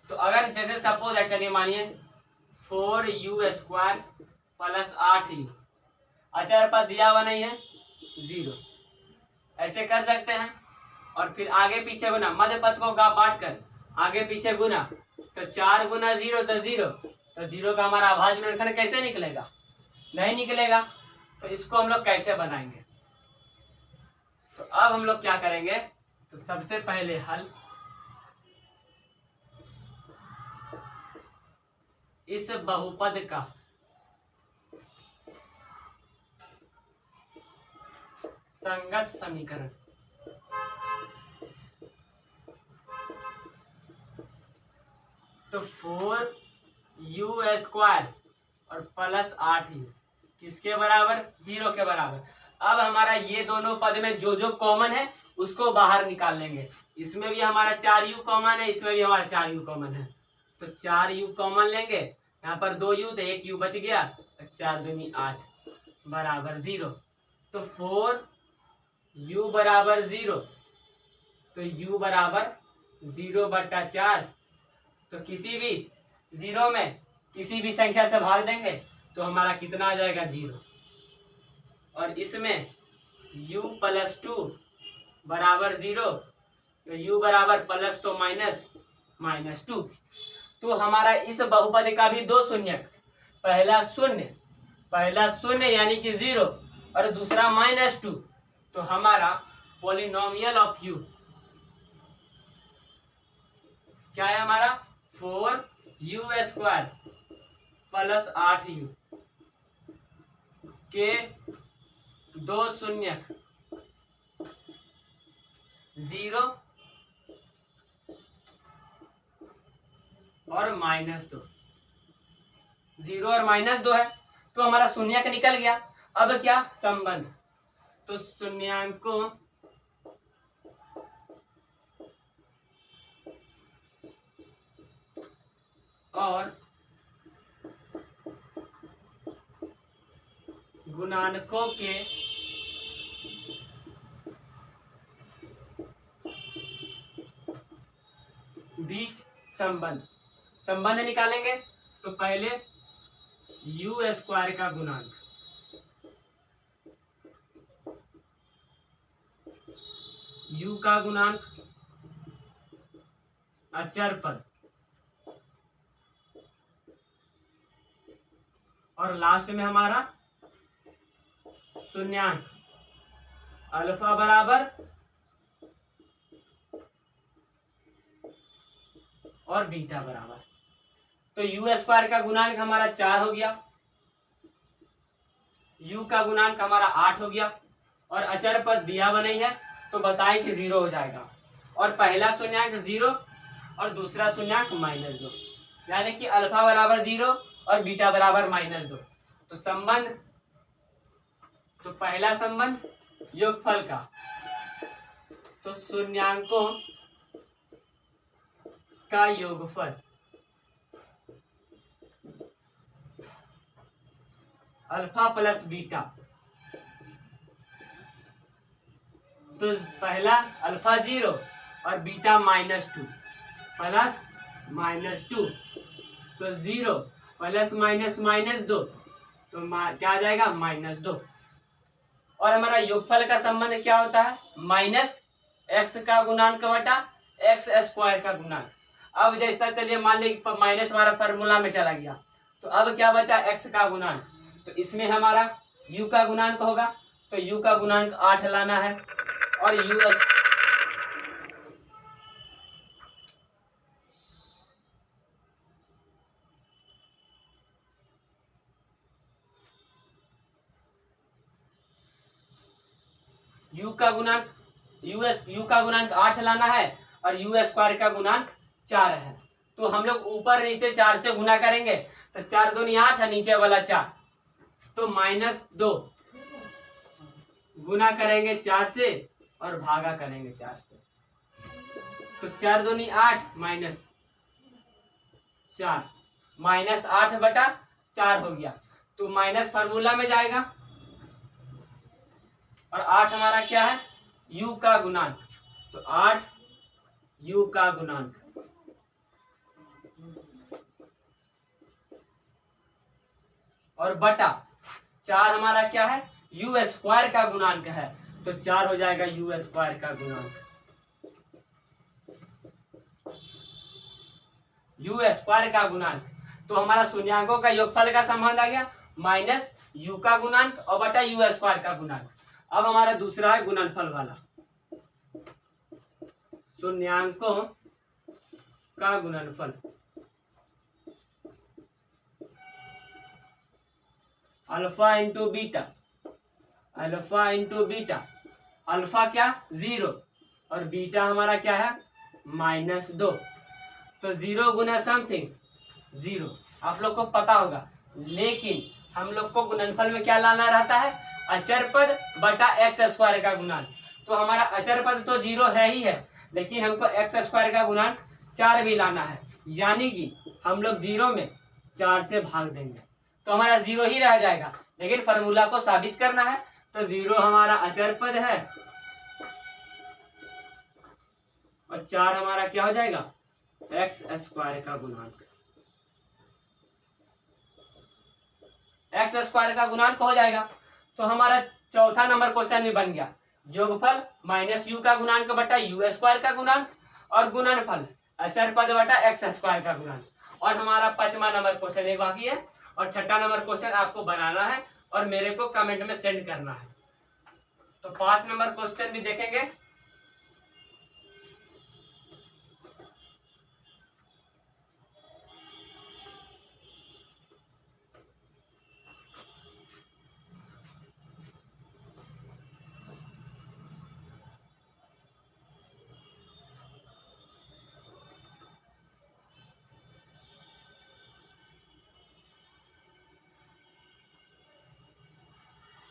तो अगर जैसे सपोज है, चलिए मानिए 4u² प्लस 8u, अचर पद दिया हुआ नहीं है 0, ऐसे कर सकते हैं। और फिर आगे पीछे गुना, मध्य पद को बांट कर आगे पीछे गुना, तो 4 गुना 0 तो 0, तो 0 का हमारा अभाज्य गुणनखंड कैसे निकलेगा, नहीं निकलेगा। तो इसको हम लोग कैसे बनाएंगे, तो अब हम लोग क्या करेंगे, तो सबसे पहले हल इस बहुपद का संगत समीकरण, तो 4u² और प्लस 8u किसके बराबर, 0 के बराबर। अब हमारा ये दोनों पद में जो जो कॉमन है उसको बाहर निकाल लेंगे। इसमें भी हमारा 4u कॉमन है, इसमें भी हमारा 4u कॉमन है, तो 4u कॉमन लेंगे, यहाँ पर 2u तो 1u बच गया, 4 दूनी 8 बराबर 0। तो 4u बराबर 0, तो u बराबर 0/4। तो किसी भी 0 में किसी भी संख्या से भाग देंगे तो हमारा कितना आ जाएगा, 0। और इसमें u + 2 बराबर 0, तो u बराबर प्लस तो -2। तो हमारा इस बहुपद का भी दो शून्यक, पहला शून्य यानी कि 0 और दूसरा -2। तो हमारा पॉलिनोमियल ऑफ u क्या है, हमारा 4u² प्लस 8u के दो शून्यक 0 और -2, 0 और -2 है, तो हमारा शून्यक निकल गया। अब क्या संबंध, तो शून्यांकों और गुणांकों के बीच संबंध निकालेंगे। तो पहले u² का गुणांक, u का गुणांक अचर पद और लास्ट में हमारा शून्यांक अल्फा बराबर और बीटा बराबर। तो u² का गुणांक हमारा 4 हो गया, u का गुणांक हमारा 8 हो गया, और अचर पद दिया हुआ नहीं है तो बताएं कि 0 हो जाएगा। और पहला शून्यांक 0 और दूसरा शून्यांक -2, यानी कि अल्फा बराबर 0 और बीटा बराबर -2। तो संबंध, तो पहला संबंध योगफल का, तो शून्यांकों का योगफल अल्फा प्लस बीटा। तो पहला अल्फा 0 और बीटा -2 प्लस -2, तो 0 प्लस -2, तो क्या आ जाएगा, -2। और हमारा योगफल का संबंध क्या होता है, -x का गुणांक बटा x² का गुणांक। अब जैसा, चलिए मान लीजिए माइनस हमारा फॉर्मूला में चला गया, तो अब क्या बचा, x का गुणांक। तो इसमें हमारा u का गुणांक होगा, तो u का गुणांक 8 लाना है, और u का गुणांक 8 लाना है और u² का गुणांक 4 है। तो हम लोग ऊपर नीचे 4 से गुना करेंगे, तो 4 दूनी 8 है, नीचे वाला 4, तो -2 गुना करेंगे 4 से और भागा करेंगे 4 से। तो 4 दूनी 8 माइनस 4, -8/4 हो गया। तो माइनस फार्मूला में जाएगा और 8 हमारा क्या है, u का गुणांक। तो 8 u का गुणांक और बटा 4 हमारा क्या है, यू स्क्वायर का गुणांक है। तो 4 हो जाएगा यू स्क्वायर का गुणांक, यू स्क्वायर का गुणांक। तो हमारा शून्यांकों का योगफल का संबंध आ गया, माइनस यू का गुणांक और बटा यू स्क्वायर का गुणांक। अब हमारा दूसरा है गुणनफल वाला, शून्यांकों का गुणनफल। Alpha into beta, alpha into beta, alpha क्या 0 और बीटा हमारा क्या है -2। तो 0 गुना समथिंग 0, आप लोग को पता होगा। लेकिन हम लोग को गुणनफल में क्या लाना रहता है, अचर पद बटा एक्स स्क्वायर का गुणांक। तो हमारा अचर पद तो 0 है ही है, लेकिन हमको एक्स स्क्वायर का गुणांक 4 भी लाना है। यानी कि हम लोग 0 में 4 से भाग देंगे तो हमारा 0 ही रह जाएगा। लेकिन फॉर्मूला को साबित करना है, तो 0 हमारा अचर पद है और 4 हमारा क्या हो जाएगा, एक्स स्क्वायर का गुणांक। एक्स स्क्वायर का गुणांक हो जाएगा। तो हमारा चौथा नंबर क्वेश्चन भी बन गया, योगफल माइनस यू का गुणांक बटा यू स्क्वायर का गुणांक और गुणनफल अचर पद बटा एक्स स्क्वायर का गुणांक। और हमारा 5वां नंबर क्वेश्चन एक बाकी है और 6ठा नंबर क्वेश्चन आपको बनाना है और मेरे को कमेंट में सेंड करना है। तो 5 नंबर क्वेश्चन भी देखेंगे।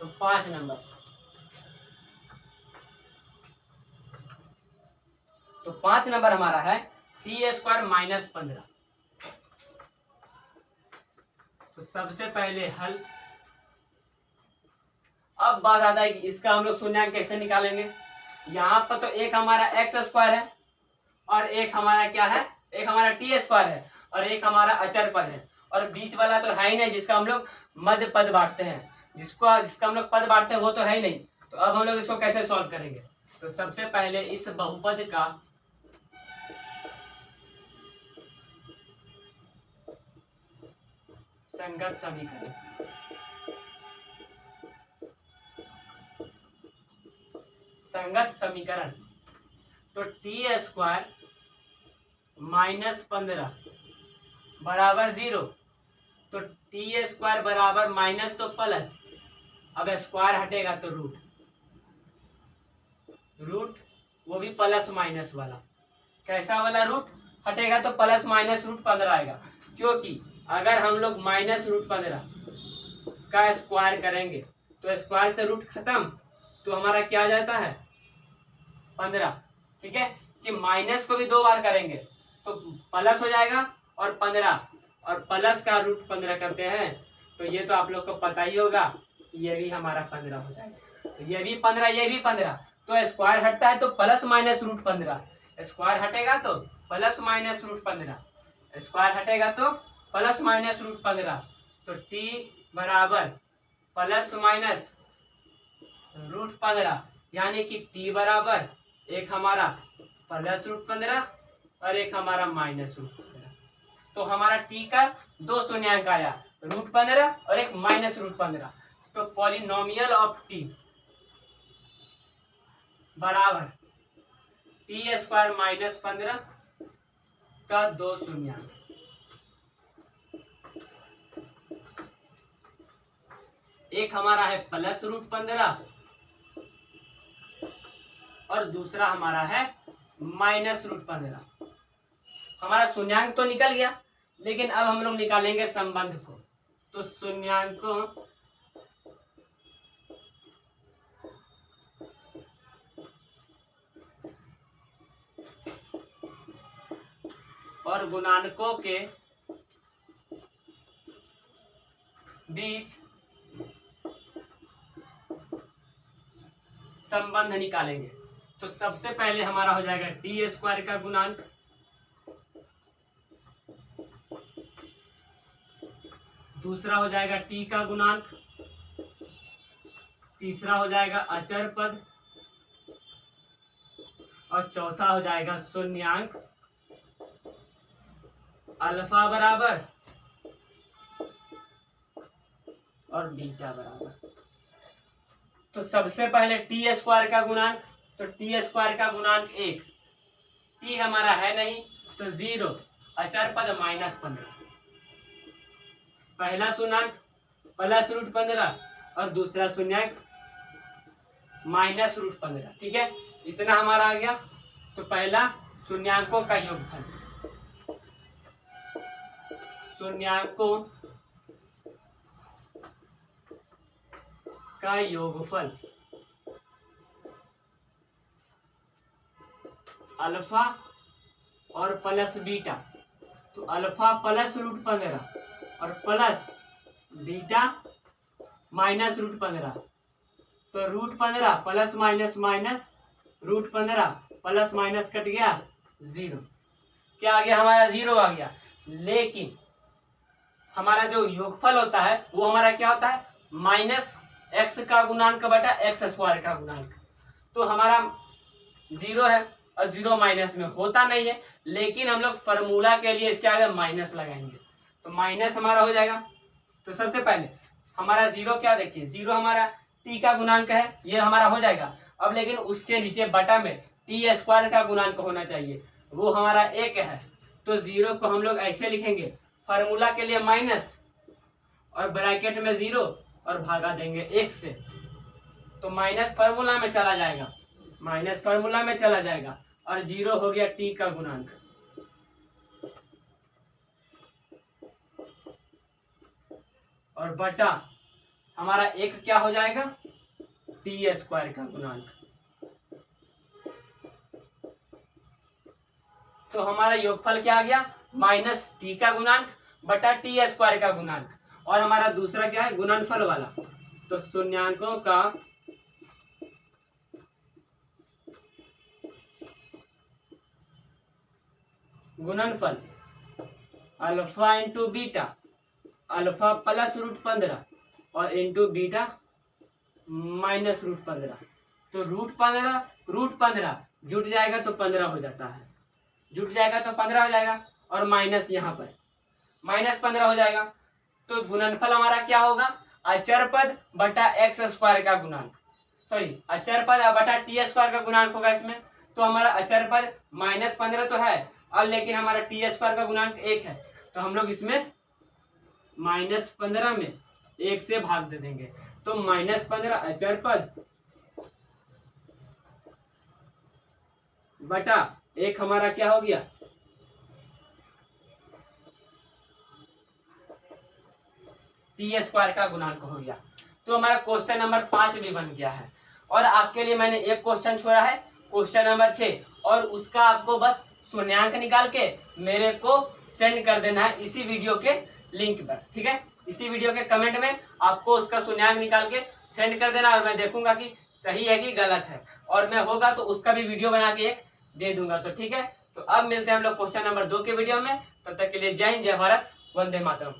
तो 5 नंबर, तो 5 नंबर हमारा है टी स्क्वायर -15। तो सबसे पहले हल। अब बात आता है कि इसका हम लोग शून्यांक कैसे निकालेंगे। यहाँ पर तो एक हमारा एक्स स्क्वायर है और एक हमारा क्या है, एक हमारा टी स्क्वायर है और एक हमारा अचर पद है और बीच वाला तो है ही नहीं, जिसका हम लोग मध्य पद बांटते हैं, जिसका हम लोग पद बांटते हैं वो तो है ही नहीं। तो अब हम लोग इसको कैसे सॉल्व करेंगे। तो सबसे पहले इस बहुपद का संगत समीकरण, संगत समीकरण। तो टी स्क्वायर -15 बराबर 0। तो टी स्क्वायर बराबर माइनस तो प्लस, अब स्क्वायर हटेगा तो रूट, रूट वो भी प्लस माइनस वाला। कैसा वाला रूट हटेगा, तो प्लस माइनस रूट 15 आएगा। क्योंकि अगर हम लोग -√15 का स्क्वायर करेंगे तो स्क्वायर से रूट खत्म, तो हमारा क्या आ जाता है 15। ठीक है, कि माइनस को भी 2 बार करेंगे तो प्लस हो जाएगा और 15, और प्लस का रूट 15 करते हैं तो ये तो आप लोग को पता ही होगा, ये भी हमारा 15 हो जाएगा। तो ये भी 15, ये भी 15, तो स्क्वायर हटता है तो प्लस माइनस रूट 15, स्क्वायर हटेगा तो प्लस माइनस रूट 15, स्क्वायर हटेगा तो प्लस माइनस रूट 15। तो t बराबर प्लस माइनस रूट 15, यानी कि t बराबर एक हमारा प्लस रूट 15 और एक हमारा -√15। तो हमारा t का 2 शून्यांक आया, √15 और एक -√15। तो पॉलिनोमियल ऑफ t बराबर टी स्क्वायर -15 का 2 शून्यांक। एक हमारा है +√15 और दूसरा हमारा है -√15। हमारा शून्यांक तो निकल गया, लेकिन अब हम लोग निकालेंगे संबंध को। तो शून्यांकों और गुणानकों के बीच संबंध निकालेंगे। तो सबसे पहले हमारा हो जाएगा टी स्क्वायर का गुणांक, दूसरा हो जाएगा टी का गुणांक, तीसरा हो जाएगा अचर पद, और चौथा हो जाएगा शून्यांक अल्फा बराबर और बीटा बराबर। तो सबसे पहले टी स्क्वायर का गुणांक, तो टी स्क्वायर का गुणांक 1, टी हमारा है नहीं तो 0, अचर पद -15, पहला शून्यांक +√15 और दूसरा शून्यांक -√15। ठीक है, इतना हमारा आ गया। तो पहला शून्यांकों का योगफल, शून्यांकों का योगफल अल्फा और प्लस बीटा। तो अल्फा +√15 और प्लस बीटा -√15। तो √15 plus minus minus, √15 plus minus cut गया 0। क्या आ गया हमारा? 0 आ गया। लेकिन हमारा जो योगफल होता है वो हमारा क्या होता है? -x का गुणांक बटा x स्क्वायर का गुणांक। तो हमारा 0 है और 0 माइनस में होता नहीं है, लेकिन हम लोग फॉर्मूला के लिए इसके आगे माइनस लगाएंगे। तो माइनस हमारा हो जाएगा। तो सबसे पहले हमारा 0 क्या देखिए, 0 हमारा t का गुणांक है, ये हमारा हो जाएगा। अब लेकिन उसके नीचे बटा में टी स्क्वायर का गुणांक होना चाहिए, वो हमारा 1 है। तो 0 को हम लोग ऐसे लिखेंगे, फार्मूला के लिए माइनस और ब्रैकेट में 0 और भागा देंगे 1 से। तो माइनस फार्मूला में चला जाएगा, माइनस फार्मूला में चला जाएगा और 0 हो गया टी का गुणांक। और बटा हमारा 1 क्या हो जाएगा? टी स्क्वायर का गुणांक। तो हमारा योगफल क्या आ गया? -t का गुणांक बटा टी स्क्वायर का गुणांक। और हमारा दूसरा क्या है? गुणनफल वाला। तो शून्यांकों का गुणनफल अल्फा इंटू बीटा, अल्फा +√15 और इंटू बीटा -√15। तो √15 जुट जाएगा तो 15 हो जाता है, जुट जाएगा तो 15 हो जाएगा, और माइनस यहाँ पर -15 हो जाएगा। तो गुणनफल हमारा क्या होगा? अचर पद बटा x स्क्वायर का गुणांक, सॉरी अचर पद बटा टी स्क्वायर का गुणांक होगा इसमें। तो हमारा अचर पद -15 तो है, और लेकिन हमारा टी स्क्वायर का गुणांक 1 है, तो हम लोग इसमें -15 में 1 से भाग दे देंगे। तो -15 अचर पद बटा 1 हमारा क्या हो गया? टी स्क्वायर का गुणांक हो गया। तो हमारा क्वेश्चन नंबर 5 भी बन गया है। और आपके लिए मैंने एक क्वेश्चन छोड़ा है, क्वेश्चन नंबर 6, और उसका आपको बस शून्यांक निकाल के मेरे को सेंड कर देना है इसी वीडियो के लिंक पर। ठीक है, इसी वीडियो के कमेंट में आपको उसका शून्यांक निकाल के सेंड कर देना, और मैं देखूंगा कि सही है कि गलत है, और मैं होगा तो उसका भी वीडियो बना के एक दे दूंगा। तो ठीक है, तो अब मिलते हैं हम लोग क्वेश्चन नंबर 2 के वीडियो में। तब तक के लिए जय हिंद, जय भारत, वंदे मातरम।